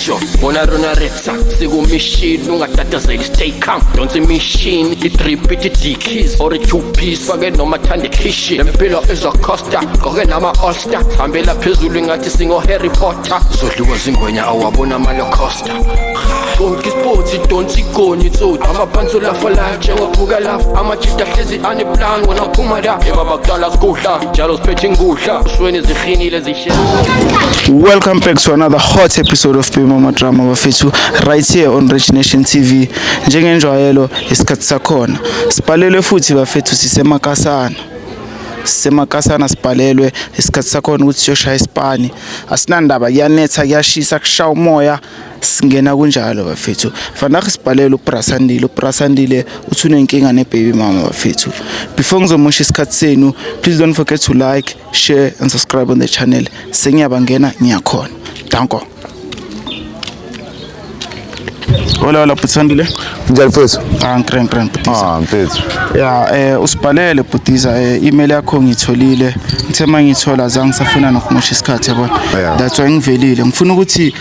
Sure, wanna run a repsa, sigo machine, nunga tata say stay calm. Don't say machine, it repeat it keys or a 2-piece, forget no matande kishi. Them pillow is a costa, kogen ama Ulster. Ambela phezulu ngathi singo Harry Potter. Zodliwa zingwenya awabona malo costa. Don't sports, don't see goni so. I'm a panzola for life, jengo puga laugh. I'm a chita hlezi ane plan when I'm pumada. Eba bakdala skudla, jalos pitching gudla. Usweni zikhini lezishe. Welcome back to another hot episode of Mama Drama bafethu right here on Rich Nation TV. Njengenjwayelo isikhathi sakhona. Sipalelwe futhi bafethu sisemakasana sipalelwe isikhathi sakhona ukuthi siyoshaya isipani. Asinandaba kuyanetha kuyashisa kushaya umoya singena kunjalo bafethu. Fanele sipalelwe ubrasandile uthi unenkinga nebaby mama bafethu. Before ngizomosha isikhathi senu, please don't forget to like, share and subscribe on the channel. Sengiyabangena ngiyakhona. Danko. Hola Putisandile. Njani mfethu? Ngikran Putisa. Mfethu. Yeah, usibhalele Putisa email yakho ngitholile. Ngithe mangithola zange safuna nokumosha isikhathi yabona. That's why ngivelile. Ngifuna ukuthi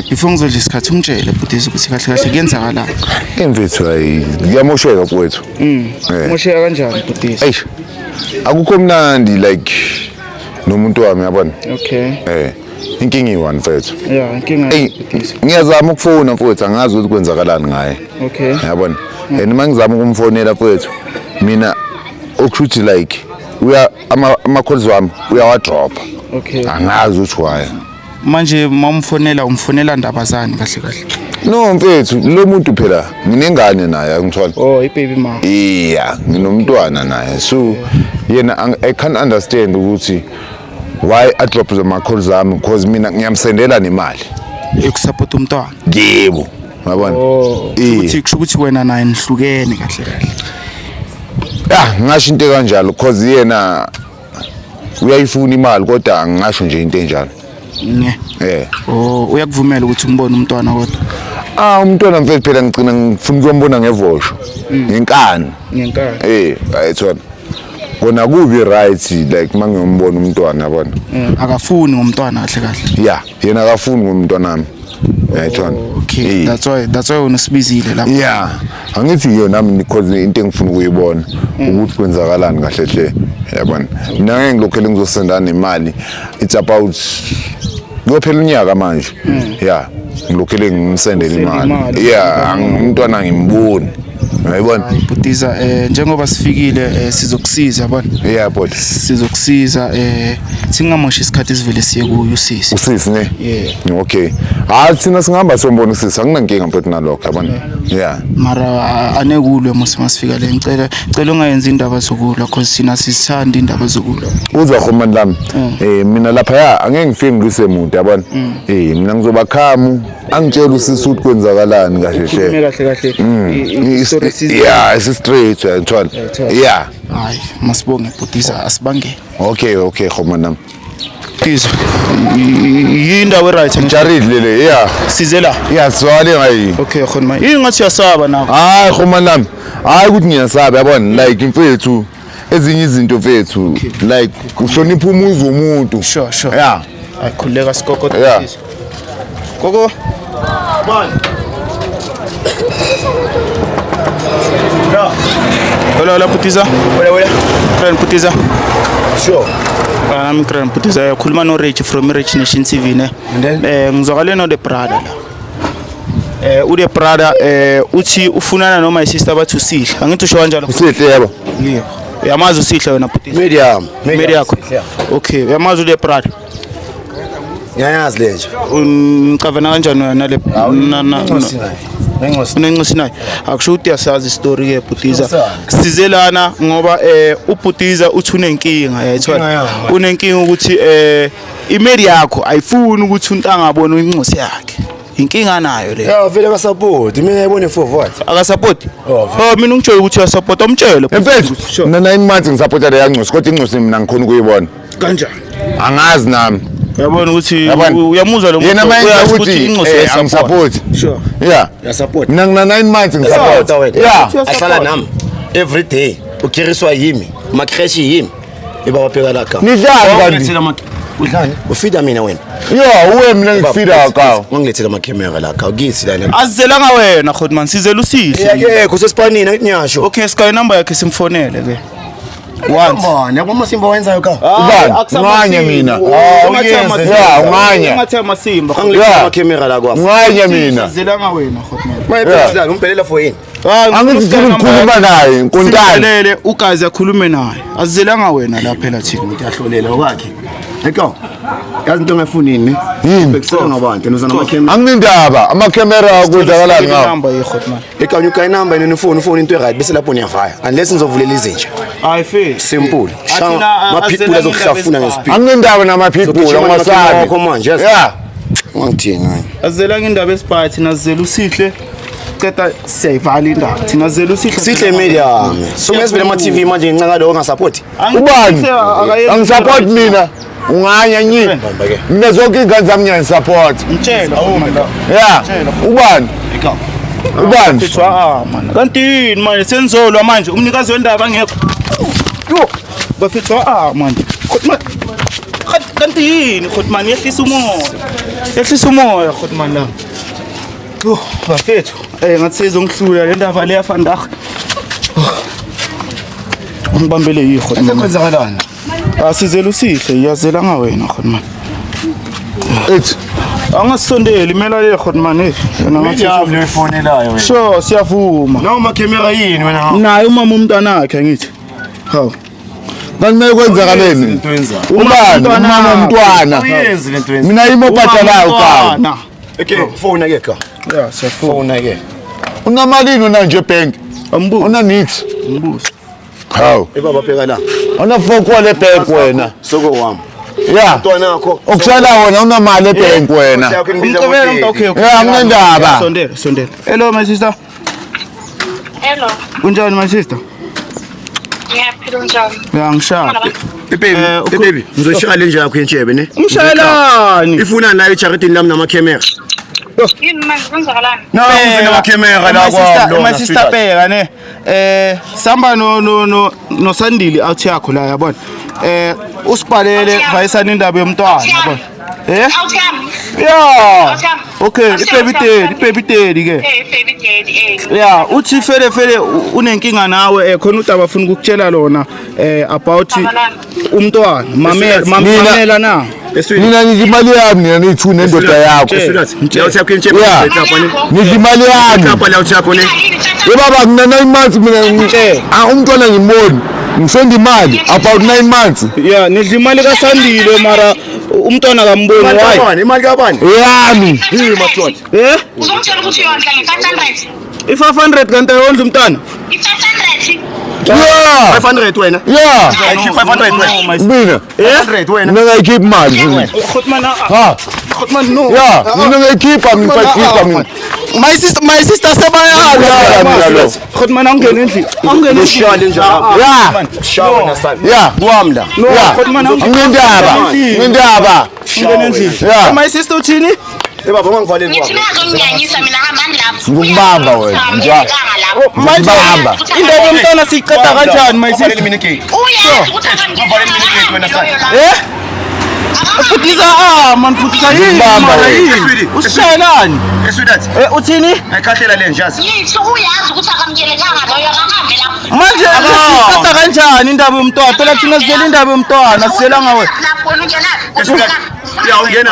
before ngizodla isikhathi ungitshele Putisa ukuthi kahle kuyenzakalani. Mfethu ngiyamosheka kwethu. Mosheka kanjani Putisa? Eish. Akukho mnandi like nomuntu wami yabona. Okay. Inkinga iwani mfethu. Yeah, inkinga. Ngiyazama ukufona mfethu angazi ukuthi kwenzakalani ngaye. Okay. Yabona. Mangizama ukumfonela mfethu. Mina okushuthi like ama calls wami uyawadrop. Okay. Angazi ukuthi why. Manje mamfonela umfonela ndaba zani kahle. No mfethu lo muntu phela nginengane naye ngithola. Oh, ibaby mama. Yeah, nginomntwana naye. So yena I can't understand ukuthi why I drop my calls zami because mina ngiyamsendela nemali ekusupport umntwana. Yebo. Yabona? Ukuthi wena naye nihlukene kahle. Ngasho into kanjalo because yena uyayifuna imali kodwa angisho nje into enjalo. Uyakuvumela ukuthi umbone umntwana kodwa. Umntwana mfethu phela ngicina ngifuna ukumbona ngevosho. Ngenkani. Ayithola. Kona kubi right like mangiyombona umntwana yabona. Akafuni ngomntwana kahle. Yeah, yena akafuni ngomntwana nami. Ayithola. Okay, that's why unosibizile lapha. Yeah, angithi yona nami because into engifuna ukuyibona ukuthi kwenzakalani kahle hle yabona. Mina ngeke ngilokhele ngizosendana nemali. It's about kuyophela unyaka manje. Yeah, ngilokhele ngimsendele imali. Yeah, umntwana ngimboni. Ayibona Putisa njengoba sifikile sizokusiza yabona. Yeah bot. Sizokusiza singamoshi isikhathi sivele siye kuyo usisi. Usisi ne? Yeah. Okay. Thina singamba sombona usisi anginankinga mfethu nalokho yabona. Yeah. Mara anekulwe masifika le ngicela ungayenza indaba zokulwa because sina sisithanda indaba zokulwa. Uzwa khomani lami. Mina lapha angeke ngifike ngilise umuntu yabona. Mina ngizobakhamu angitshela usisi ukuthi kwenzakalani kahle hle. Yeah, it's straight yathola. Yeah. Hayi, masibonge Putisa asibangene. Okay, khomani lami. Putisa. Yindawo right ngijarile le. Yeah. Size la. Yeah, swale ngayi. Okay, khona manje. Ingathi yasaba nakho. Hayi khomani lami. Hayi ukuthi ngiyasaba yabona like mfethu ezinye izinto mfethu like uhlonipha umuzi womuntu. Sure. Yeah. Ayikhuleka sikoko Putisa. Gogo. Man. Hola Putisa. Hola. Friend Putisa. Sure. I'm Kran Putisa. Yakhuluma no Rich from Rich Nation TV ne. Ngizwakale no the brother la. Ude brother uthi ufunana noma isister bathu sihle. Angithi usho kanjalo. Sihle yabo. Yeah. Uyamazi usihle wena Putisa. Medium yakho. Okay, uyamazi ude brother. Ngiyayazi lenje. Ngicavana kanjani wena le unencosi naye akusho ukuthi yasazi story ke Putisa sizelana ngoba uPutisa uthi unenkinga yayithola unenkinga ukuthi imedia yakho ayifuni ukuthi umuntu angabona incosi yakhe inkinga nayo le vele ka support mina ngiyibone for what aka support mina ngitshela ukuthi uya support umtshele mfethu mina 9 months ngisupporta le yancosi kodwa incosi mina ngikhona ukuyibona kanjani angazi nami yabona ukuthi uyamuzwa lo muntu ukuthi incosi support sure yeah support mina ngina 9 months ngisupporta yeah ahlala nami every day ukiriswa yimi makreshi yimi ibaba pheka la kama nidlala kanti Udlani? Ufida mina wena. Yo, uwe mina ngifida akawo. Ngangilethela ama-camera la akawo kithi lana. Azizelanga wena Khotman sizela usihle. Yeke kusesipanini akunyasho. Okay sky number yakhe simfonele ke. Once. Yabo masimba wenzayo ka. Nganye mina. Unganye. Ungathema Simba. Angilethela ama-camera la kwami. Nganye mina. Azizelanga wena Khotman. Mayiphelele umphelela for yini? Angifuna ukukhuluma naye nkontana. Simcelele ugazi akhulume naye. Azizelanga wena la phela thina. Ngiyahlolela okwakhe. Eko. Yazi into engafunini. Bekusela ngabantu nozana ama-camera. Anginindaba ama-camera akwenzakalani ngawo. Number ye Khotman. Eka unyuka inamba yini ufone into right bese lapho niyavaya. Unless nizovulela izinja. I feel. Simple. Maphipula azokuhlafuna ngespeed. Anginindaba nama-people angasabi. Manje. Yeah. Ngithini hayi. Azizelanga indaba esiphathi thina sizela usihle. Qeda siyayivala indaba. Thina sizela usihle. Sihle medium. So mesivele ama-TV manje ngincaka lo ngasupport. Ubani? Angisupport mina. Unganya nyi. Mina zonke ingane zami ngiyasupport. Ngitshela Yeah. Ubani? Ubani? Fithwa man. Kanti manje senzolwa manje umnikazi wendaba ngekho. Yo. Bafithwa manje. Khotman. Kanti yini Khotman yehlisa umoya. Yehlisa umoya Khotman la. Yo, bafethu. Ngathi sizongihlula le ndaba le yafandag. Ngibambele yi Khotman. Kwenzakalani? Asizela usihle iyazela ngawena Khotman. Ethi Angasondeli imela le Khotman yena ngathi uyifonelayo wena. sure siyavuma. Nawo ama-camera yini wena? Naye umama umntwana wakhe ngithi. Hawu. Kanime kwenzakaleni? Ubani? Umama umntwana. Uyenzi lento yenza. Mina yimo bhadalayo kawo. Okay, phone ke ka. Yeah, siyafuna. Phone ke. Unamalini una nje bank? Ambuzo. Una nix. Ambuzo. Hawu. Baba pheka la. Una fokole bank wena. Soko wami. Yeah. Mntwana wakho. Okusala wena unamali ebank wena. Umcebela umuntu okay. Yeah, anginendaba. Sondela. Hello my sister. Hello. Unjani my sister? Ngiyaphila unjani? Ngishaya. Baby, ngizoshaya le nje yakho entshebe ne. Umshayelani. Ifuna nayo i-charity lami nama-camera. Yini manje kwenzakalani? No, ufuna ama-camera la kwami. My sister Pega ne. Samba no Sandile out yakho la yabona. Usibhalele vayisana indaba yomntwana yabona. Out yami. Yeah. Out yami. Okay, ibaby daddy ke. Baby daddy. Yeah, uthi fele unenkinga nawe khona udaba afuna ukukutshela lona about umntwana. Mamela na. Mina ngithi imali yami mina nithu nendoda yakho. Yathi yakho entshebe lapha ne. Ngithi imali yami. Lapha la uthi yakho ne. Baba mina 9 months mina umntwana ngimoni. Ngisonda imali about 9 months. Yeah, nidla imali kaSandile mara umntwana kamboni why? Imali kabani? Yami. Yini madoda? Uzongitshela ukuthi uyondla nge-500. I500 kanti ayondla umntwana. I-500. Yeah. 500 wena. Yeah. 500 wena. Mina. 500 wena. Mina ngayikhipha imali. Khotman Ha. Khotman no. Yeah, mina ngayikhipha mina. My sister sebayazi. Khotman angene endlini. Angene Ushaya njalo. Yeah. Shawa nasani. Yeah. Kwami la. No, Khotman Ngindaba. angene endlini. Yeah. My sister uthini? Baba mangivaleni Ngithi ngazonginyanyisa mina hambani lapho. Ngikubamba wena, njalo. Manje Bamba. indaba yomntwana siyiqeda kanjani my sister? Mina gate. Uyazi ukuthi akangeni. Putisa man putisa yini? Ngikubamba wena. Usishayelani? Eswidati. Uthini? Ayikhahlela le njazi. Yithi uyazi ukuthi akamkelekanga loyo akahambe lapho. Manje siyiqeda kanjani indaba yomntwana? Phela thina sizela indaba yomntwana sizela ngawe. Lapho ungena. Ya ungena.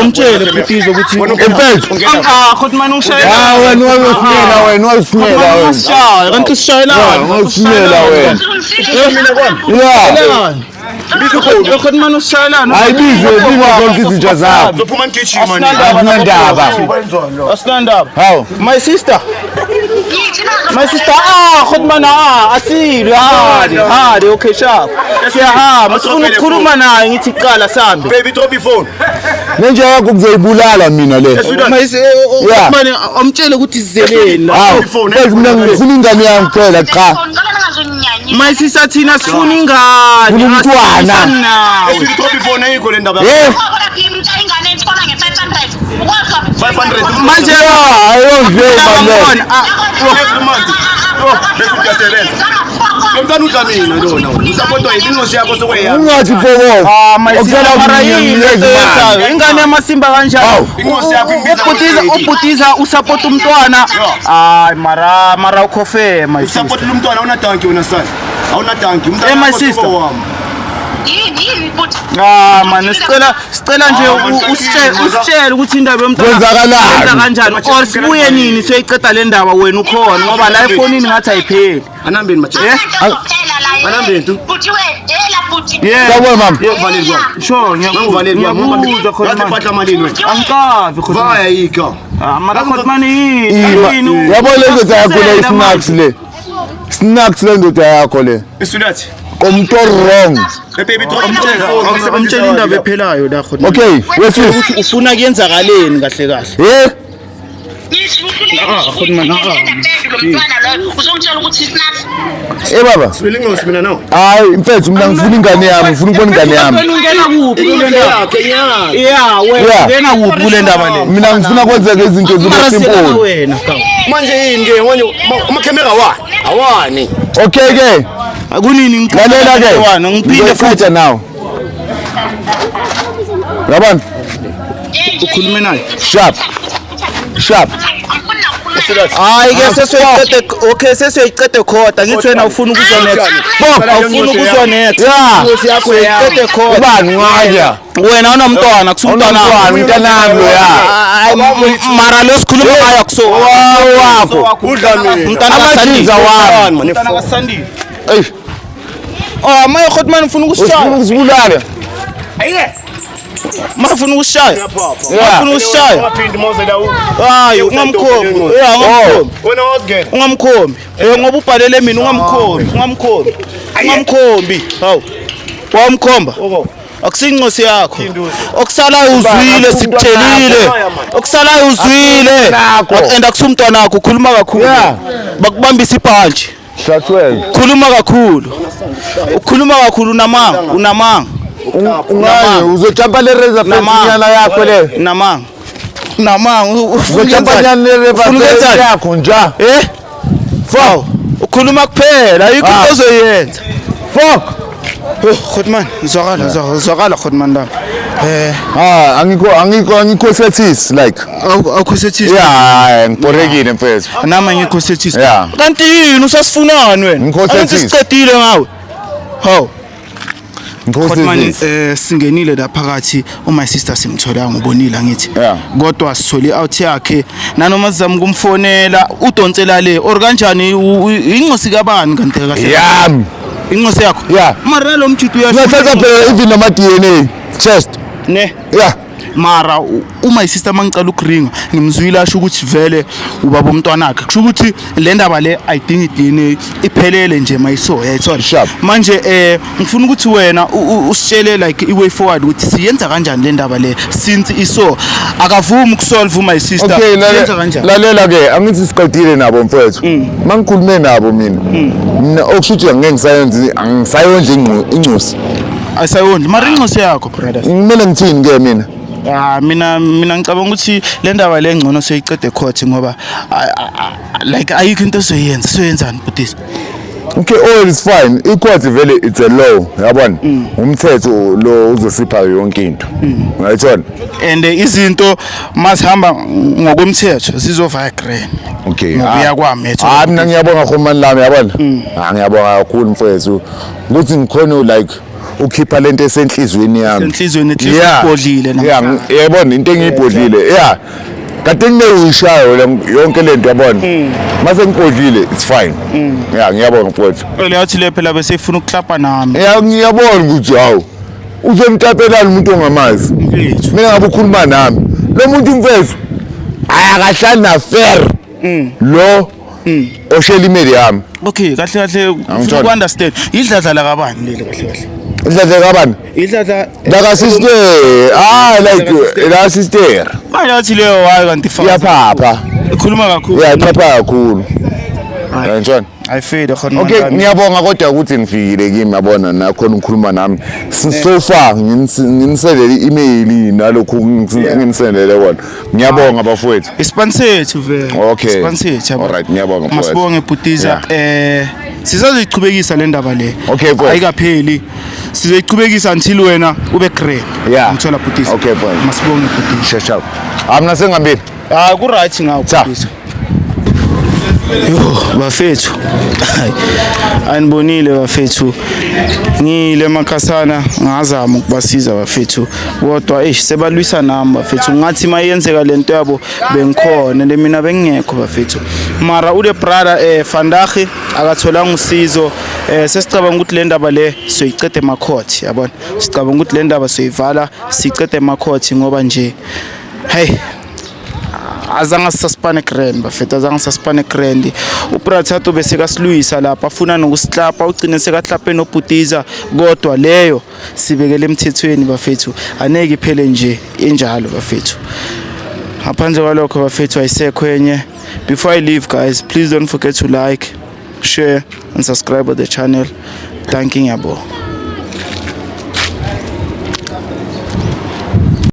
Umtshele Putiza ukuthi Empethu. Khotman ungishayela. Ah wena wayosinela wena wena. Usishaya kanti usishayelani? Wayosinela wena. Mina kwami. Yeah. Khotman usishayelani? Ayibize zonke izinto zakho. Zophuma ngigijima manje. Akunandaba. Asinandaba. Hawu. My sister. Yithi nazo. My sister Khotman asile hadi okay sharp. Siyahamba sifuna ukukhuluma naye ngithi qala sambe. Baby drop your phone. Nenje yakho kuzoyibulala mina le. Khotman amtshele ukuthi sizeleni. Hawu. Mina ngifuna ingane yami phela cha. Ngicela ningazonginyanyisa. My sister thina sifuna ingane. Umntwana. Drop your phone ayikho le ndaba. Eh. Ngoba phela ingane ethola nge-500. Ukwazi 500. Manje ayozwe manje. Every month. Bese uyasebenza. Lomntwana udla mina lona. Usapotwa yingosi yakho sokweya. ungathi mfoko Mayisela mara yini ingane yamasimba kanjani Ingosi yakho imbiza. ubhutiza usupport umntwana hayi mara ukhofe mayisela Support lo mntwana awuna tanki wena son. Awuna tanki. my sister. Yini futhi. man sicela nje usitshele ukuthi indaba yomntwana Kwenzakalani? kanjani or sibuye nini siyoyiqeda le ndaba wena ukhona ngoba la efonini ngathi ayipheli Anambeni macha. Anambeni tu. Futhi wedela futhi. Sawubona mama. Uvaleli kwami. sure Ngivaleli kwami. ngiyabuza khona Yazi manje. patla malini wena. angikavi khona Vaya yika. mara khona mani yini yabo le ndoda yakho le snacks le snacks le ndoda yakho le Isulathi. komuntu wrong Baby amtshela indaba ephelayo la khona okay wesisi ufuna kuyenzakaleni kahle kahle Uzongitshela ukuthi snacks. baba Silingosi mina no. hayi mfethu mina ngifuna ingane yami ngifuna ukubona ingane yami ungena kuphi kule ndaba wena ungena kuphi kule ndaba le mina ngifuna kwenzeka izinto zibe simple wena Manje yini ke manje amakhemera awani. okay ke akunini lalela ke ngiphinde futhi now yabona ukhulume naye sharp hayi ke sesiyoyiqede khoda ngithi wena ufuna ukuzwa next awufuna ukuzwa next yakho siyoyiqede khoda ubani ngaya wena unomntwana kusumntwana umntanami lo ya mara lo sikhuluma ngayo akuso wakho Udla mina. umntana Amazinza wami kasandile ey maye khoti mani ufuna ukusishaya ufuna ukuzibulala mara ufuna ukusishaya yeah ufuna ukusishaya Ngaphindi mawuzela u. hayi ungamkhombi Wena wazigena. ungamkhombi ngoba ubhalele mina ungamkhombi hawu wamkhomba akusincosi yakho okusalayo uzwile sikutshelile okusalayo uzwile and akusumntwana wakho ukhuluma kakhulu bakubambisa ibhantshi Shatwell ukhuluma kakhulu unamanga ungaye uzojumpa le reserve nyana yakho le namanga uzojumpa nyana le reserve yakho nja Wow, ukhuluma kuphela ayikho into ozoyenza. fuck Khotman, zwakala Khotman la. angikho sethis like Awukho sethisi. yeah ngiborekile mfethu Nama ngikho sethisi. Yeah. Kanti yini usasifunani wena? Ngikho sethisi. Sicedile ngawe. Haw. Khotman ngikho singenile la phakathi my sister simthola ngibonile ngithi Yeah. kodwa sithole out yakhe nanoma sizama ukumfonela udonsela le or kanjani inqosi kabani kanti kahle yami inqosi yakho Yeah. mara lo mjuthu ngathatha phela even nama DNA chest ne yeah mara my sister mangicala ukuringa ngimzwile asho ukuthi vele ubaba umntwana wakhe kusho ukuthi le ndaba le ayidingi DNA iphelele nje mayiso yayithola Sharp. manje ngifuna ukuthi wena usitshele like iway forward ukuthi siyenza kanjani le ndaba le since iso akavumi ukusolve my sister okay siyenza kanjani lalela ke angithi siqedile nabo mfethu mangikhulume nabo mina okushuthi angeke angisayondla incosi ayisayondli mara inxosi yakho brothers kumele ngithini ke mina mina ngicabanga ukuthi le ndaba le ngcono seyicede court ngoba like ayikho into soyenzani budisi okay all is fine icourt vele it's a law yabona umthetho lo uzosipha yonke into ngayithona and izinto masihamba ngokomthetho zizova green okay ngokuya kwami ethu mina ngiyabonga khomani lami yabona ngiyabonga kakhulu mfethu ukuthi ngikhona like ukhipha lento esenhlizweni yami enhlizweni ibhodlile yeah yabona into engiyibhodlile yeah kade ngineyishayo yonke lento yabona mase ngibhodlile it's fine yeah ngiyabonga mfethu leyathi le phela bese ifuna ukuklapa nami yeah ngiyabona ukuthi hawo uzomtapelana umuntu ongamazi mfethu mina ngabe ukhuluma nami lo muntu mfethu ayakahlali na fair lo oshela imali yami okay kahle ufuna ukunderstand idladla kabani leli kahle idladla kabani idladla la sister like la sister bayathi leyo hayi kanti fa iyaphapha ikhuluma kakhulu iyaphapha kakhulu yantshona ayifede khona okay ngiyabonga kodwa ukuthi ngifikile kimi yabona nakhona ukukhuluma nami so far nginisendele i-email nalokhu nginisendele kona ngiyabonga bafowethu ispansethu vele okay ispansethu all right ngiyabonga masibonge bhutiza sisazoyichubekisa le ndaba le Okay, boy. ayikapheli sizoyichubekisa until wena ube grey Yeah. ngithola bhutisa Okay, boy. masibonge bhutisa shesha mina sengihambile ku right ngawo Cha. bhutisa yo bafethu anibonile bafethu ngile makhasana ngazama ukubasiza bafethu kodwa sebalwisa nami bafethu ngathi mayenzeka lento yabo bengikhona le mina bengekho bafethu mara ule brother Vandaag akatholanga usizo sesicabanga ukuthi le ndaba le soyicede emacourt yabona sicabanga ukuthi le ndaba soyivala sicede emacourt ngoba nje hey azange sasuspane grand bafethu azange sasuspane grand uPrathato bese kasilwisa lapha afuna nokusihlapa ugcine sekahlaphe nobhutiza kodwa leyo sibekele emthethweni bafethu aneke iphele nje enjalo bafethu ngaphandle kwalokho bafethu ayisekho enye before I leave guys please don't forget to like share and subscribe to the channel thanking yabo